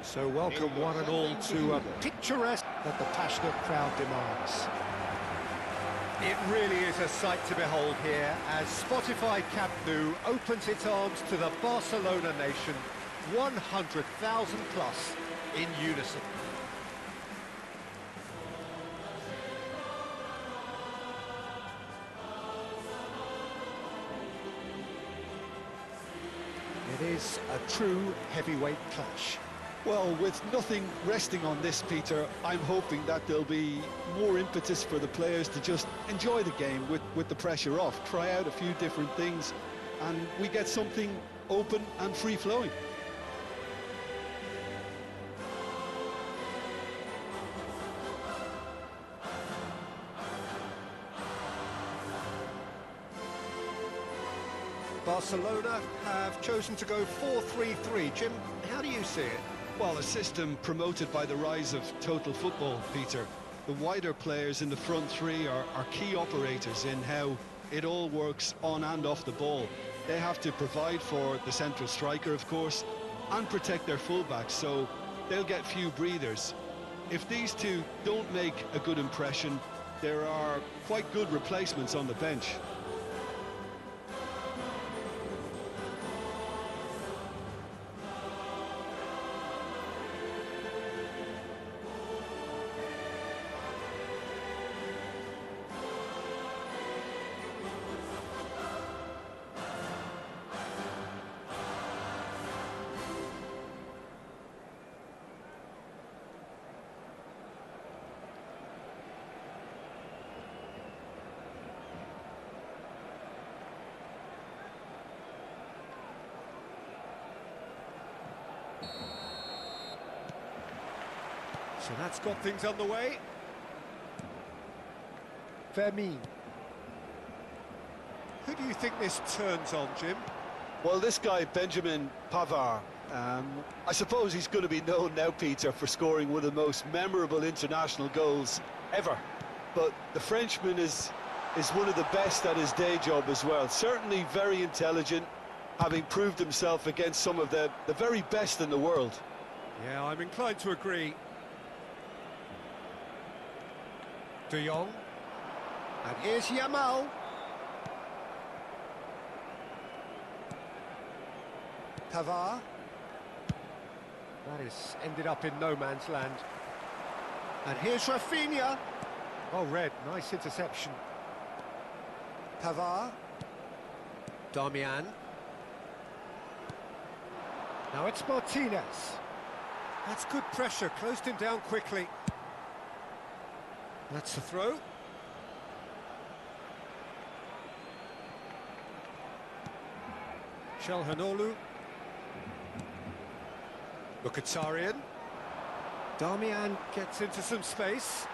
So welcome one and all to a picturesque that the passionate crowd demands. It really is a sight to behold here as Spotify Camp Nou opens its arms to the Barcelona nation, 100,000 plus in unison. It is a true heavyweight clash. Well, with nothing resting on this, Peter, I'm hoping that there'll be more impetus for the players to just enjoy the game with the pressure off, try out a few different things, and we get something open and free-flowing. Barcelona have chosen to go 4-3-3. Jim, how do you see it? Well, a system promoted by the rise of total football, Peter. The wider players in the front three are key operators in how it all works on and off the ball. They have to provide for the central striker, of course, and protect their fullbacks, so they'll get few breathers. If these two don't make a good impression, there are quite good replacements on the bench. So that's got things underway. Fermin. Who do you think this turns on, Jim? Well, this guy, Benjamin Pavard, I suppose he's going to be known now, Peter, for scoring one of the most memorable international goals ever. But the Frenchman is one of the best at his day job as well. Certainly very intelligent, having proved himself against some of the very best in the world. Yeah, I'm inclined to agree. De Jong. And here's Yamal. Pavard. That is ended up in no man's land. And here's Rafinha. Oh, red, nice interception. Pavard. Darmian. Now it's Martinez. That's good pressure, closed him down quickly. That's the throw. Çalhanoğlu. Mkhitaryan. Darmian gets into some space.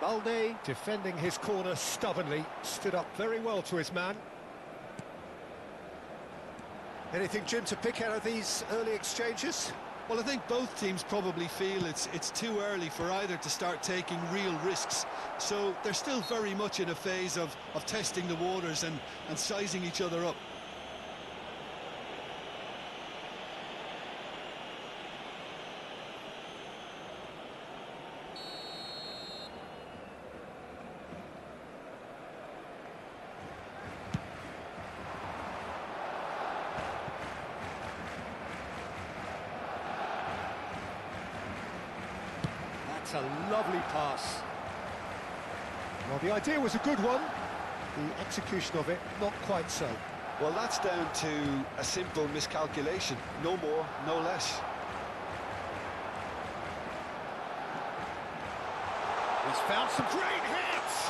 Balde, defending his corner stubbornly, stood up very well to his man. Anything, Jim, to pick out of these early exchanges? Well, I think both teams probably feel it's too early for either to start taking real risks. So they're still very much in a phase of testing the waters and sizing each other up. That's a lovely pass. Well, the idea was a good one. The execution of it, not quite so. Well, that's down to a simple miscalculation. No more, no less. He's found some great hits!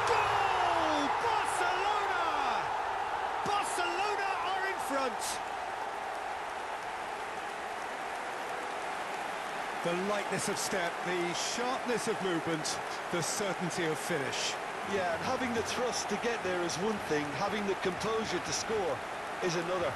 Goal! Barcelona! Barcelona are in front! The lightness of step, the sharpness of movement, the certainty of finish. Yeah, and having the thrust to get there is one thing, having the composure to score is another.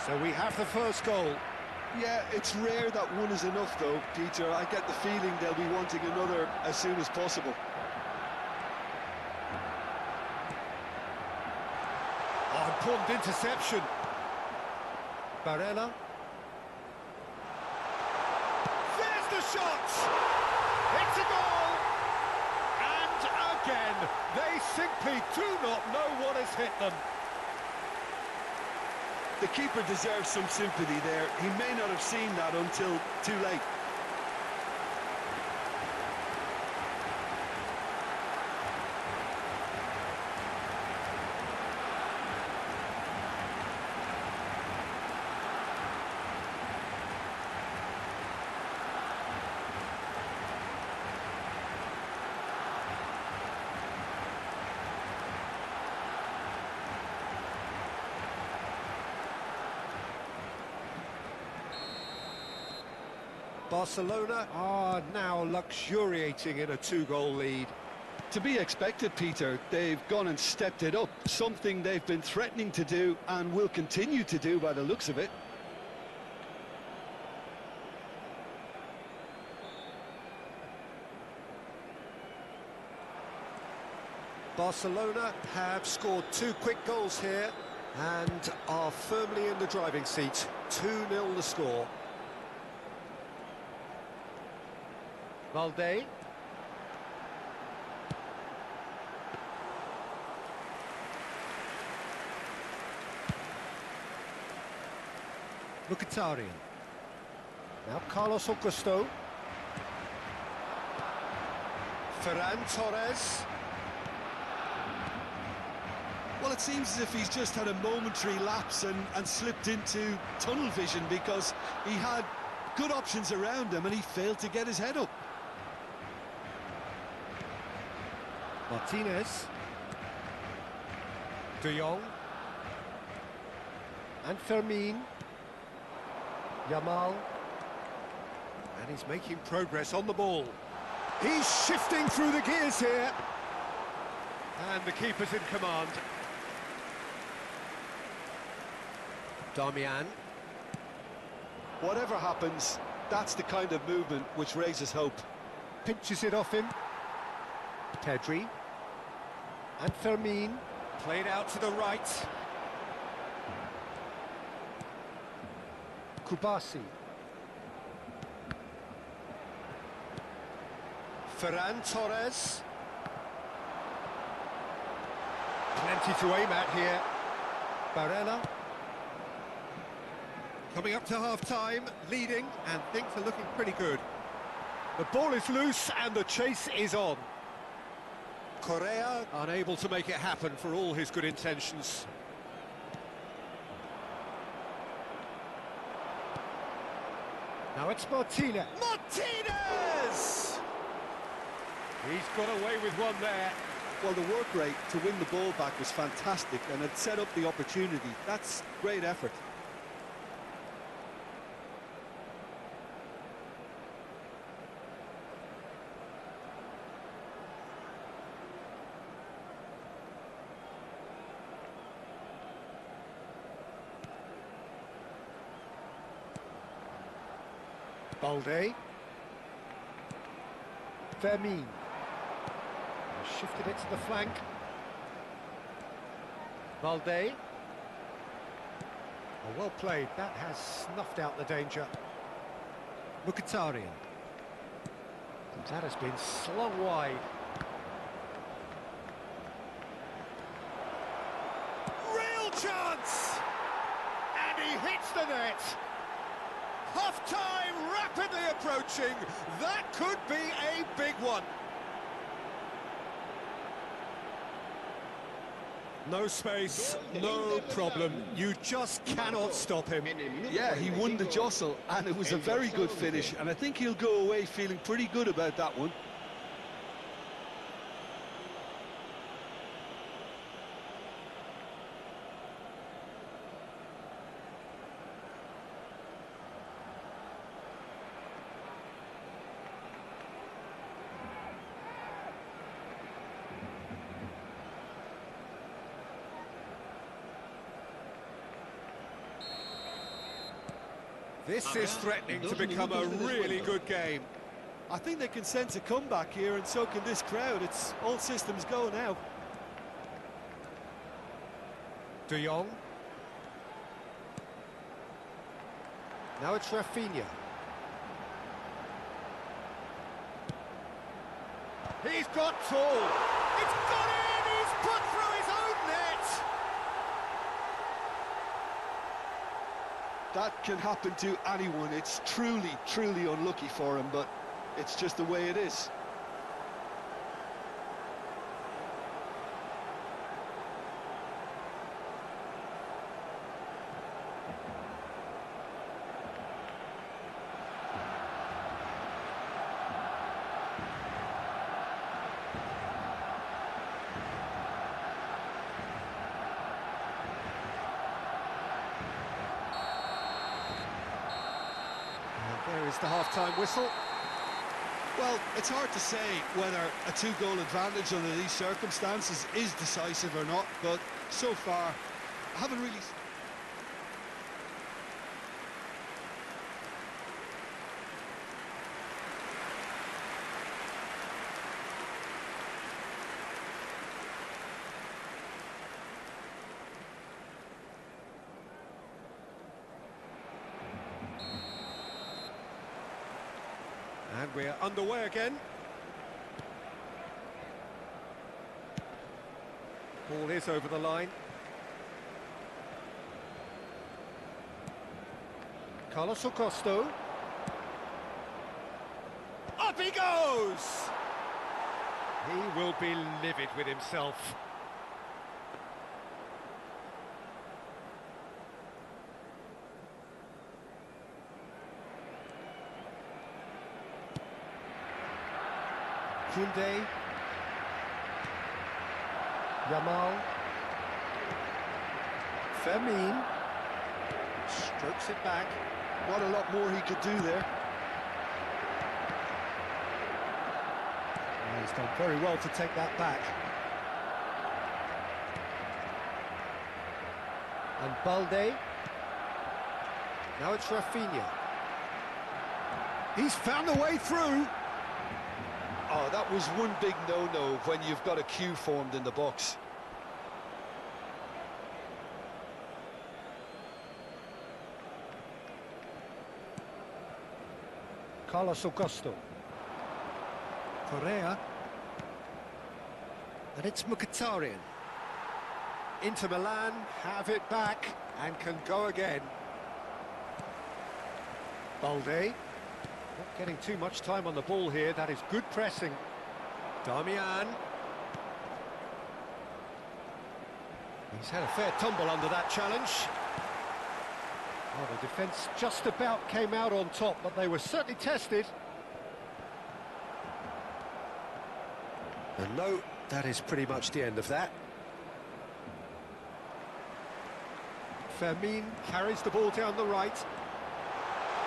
So we have the first goal. Yeah, it's rare that one is enough though, Peter. I get the feeling they'll be wanting another as soon as possible. Oh, important interception. Barella. There's the shot! It's a goal! And again, they simply do not know what has hit them. The keeper deserves some sympathy there. He may not have seen that until too late. Barcelona are now luxuriating in a two-goal lead. To be expected, Peter. They've gone and stepped it up, something they've been threatening to do and will continue to do by the looks of it. Barcelona have scored two quick goals here and are firmly in the driving seat. 2-0 the score. Valde. Mkhitaryan. Now Carlos Augusto. Ferran Torres. Well, it seems as if he's just had a momentary lapse and slipped into tunnel vision, because he had good options around him and he failed to get his head up. Martinez. De Jong. And Fermin. Yamal. And he's making progress on the ball. He's shifting through the gears here. And the keeper's in command. Damian. Whatever happens, that's the kind of movement which raises hope. Pinches it off him. Pedri. And Fermin. Played out to the right. Kubasi. Ferran Torres. Plenty to aim at here. Barella. Coming up to half-time, leading, and things are looking pretty good. The ball is loose and the chase is on. Correa unable to make it happen for all his good intentions. Now it's Martinez. Martinez! He's got away with one there. Well, the work rate to win the ball back was fantastic, and it set up the opportunity. That's great effort. Balde. Fermin. Shifted it to the flank. Balde. Oh, well played. That has snuffed out the danger. Mkhitaryan. That has been slung wide. Real chance! And he hits the net. Half-time rapidly approaching. That could be a big one. No space, no problem. You just cannot stop him. Yeah, he won the jostle, and it was a very good finish, and I think he'll go away feeling pretty good about that one. This is threatening to become a really good game. I think they can sense a comeback here, and so can this crowd. It's all systems go now. De Jong. Now it's Rafinha. He's got tall. It's got in! He's put through his own net! That can happen to anyone. It's truly, truly unlucky for him, but it's just the way it is. There is the half-time whistle. Well, it's hard to say whether a two-goal advantage under these circumstances is decisive or not, but so far, I haven't really... And we're underway again. Ball is over the line. Carlos Acosta. Up he goes! He will be livid with himself. Koundé. Yamal. Fermin. Strokes it back. Not a lot more he could do there. He's done very well to take that back. And Balde. Now it's Rafinha. He's found a way through. Oh, that was one big no-no when you've got a queue formed in the box. Carlos Augusto. Correa. And it's Mkhitaryan. Inter Milan have it back and can go again. Balde. Not getting too much time on the ball here. That is good pressing. Damian. He's had a fair tumble under that challenge. Well, the defence just about came out on top, but they were certainly tested. And no, that is pretty much the end of that. Fermin carries the ball down the right.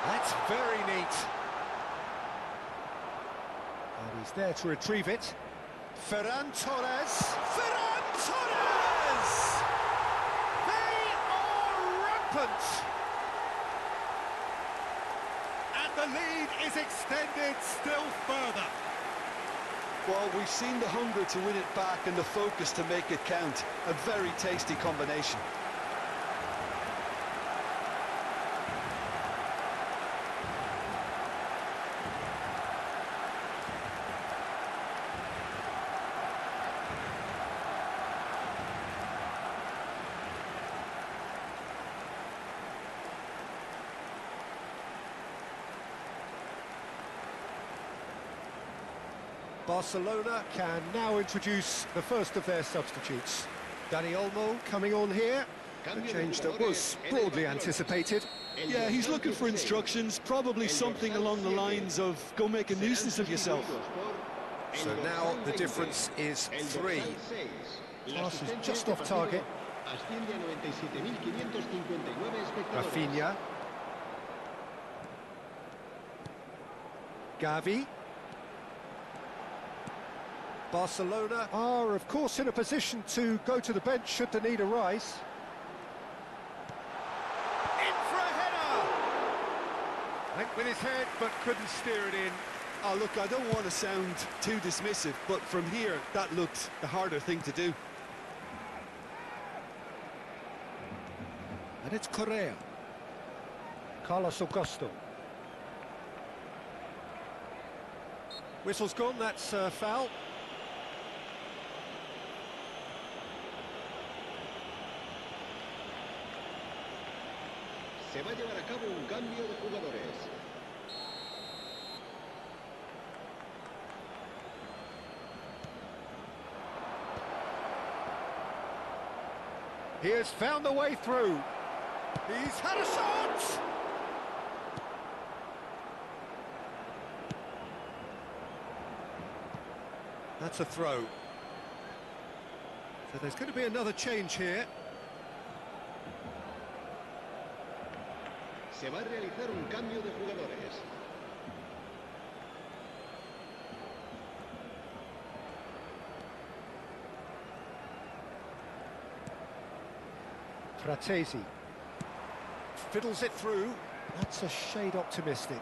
That's very neat. And he's there to retrieve it. Ferran Torres! Ferran Torres! They are rampant! And the lead is extended still further. Well, we've seen the hunger to win it back and the focus to make it count. A very tasty combination. Barcelona can now introduce the first of their substitutes. Dani Olmo coming on here, a change that was broadly anticipated. Yeah, he's looking for instructions, probably something along the lines of go make a nuisance of yourself. So now the difference is 3. Pass is just off target. Rafinha. Gavi. Barcelona are, of course, in a position to go to the bench should the need arise. In for a header! Went with his head, but couldn't steer it in. Oh, look, I don't want to sound too dismissive, but from here, that looked the harder thing to do. And it's Correa. Carlos Augusto. Whistle's gone, that's foul. Se va a llevar a cabo un cambio de jugadores. He has found the way through. He's had a shot! That's a throw. So there's going to be another change here. Se va a realizar un cambio de jugadores. Fratesi fiddles it through. That's a shade optimistic.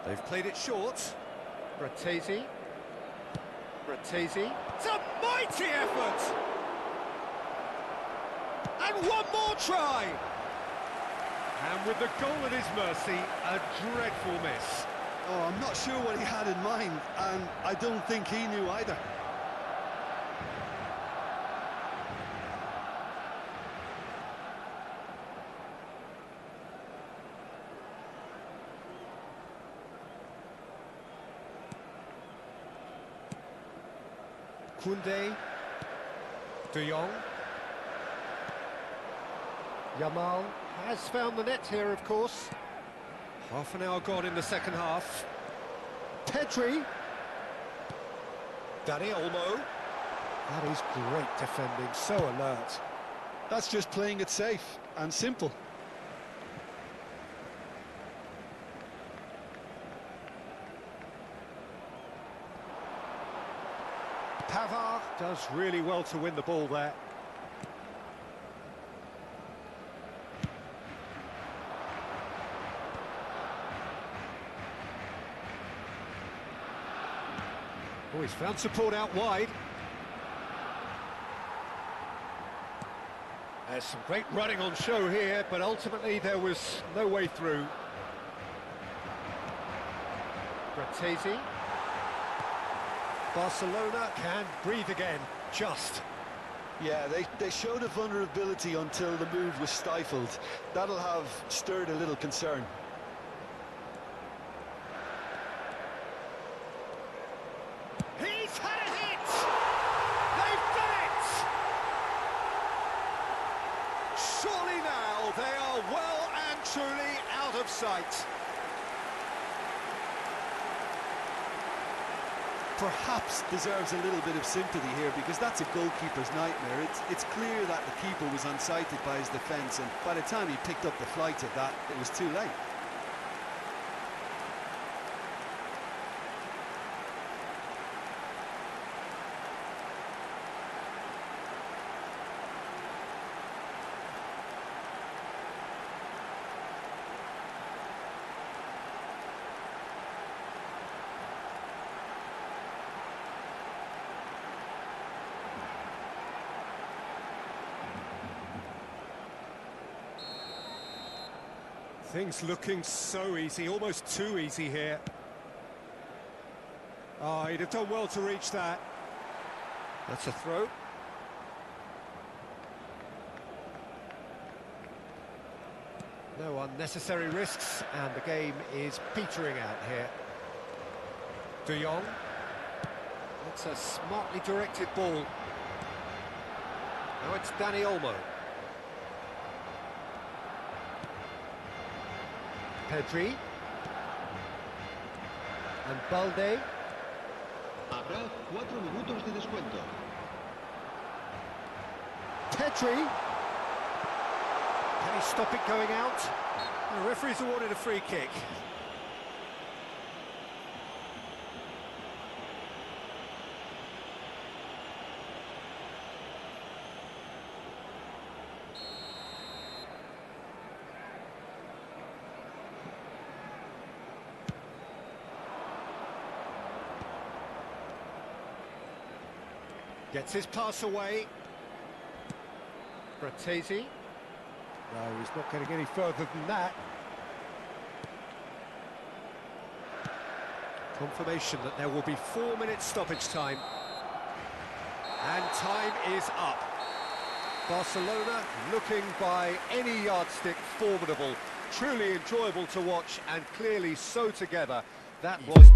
They've played it short. Fratesi. Fratesi. It's a mighty effort! And one more try! And with the goal at his mercy, a dreadful miss. Oh, I'm not sure what he had in mind, and I don't think he knew either. Koundé. De Jong. Yamal has found the net here, of course. Half an hour gone in the second half. Pedri. Dani Olmo. That is great defending, so alert. That's just playing it safe and simple. Pavard does really well to win the ball there. Oh, he's found support out wide. There's some great running on show here, but ultimately there was no way through. Fratesi. Barcelona can breathe again, just. Yeah, they showed a vulnerability until the move was stifled. That'll have stirred a little concern. He's had a hit! They've done it! Surely now they are well and truly out of sight. Perhaps deserves a little bit of sympathy here, because that's a goalkeeper's nightmare. It's clear that the keeper was unsighted by his defence, and by the time he picked up the flight of that, it was too late. Things looking so easy, almost too easy here. Oh, he'd have done well to reach that. That's a throw. No unnecessary risks, and the game is petering out here. De Jong. That's a smartly directed ball. Now it's Dani Olmo. Pedri. And Balde. Habrá 4 minutos de descuento. Pedri. Can he stop it going out? The referee's awarded a free kick. Gets his pass away. Fratesi. No, he's not getting any further than that. Confirmation that there will be 4 minutes stoppage time. And time is up. Barcelona looking by any yardstick formidable. Truly enjoyable to watch and clearly so together. That was...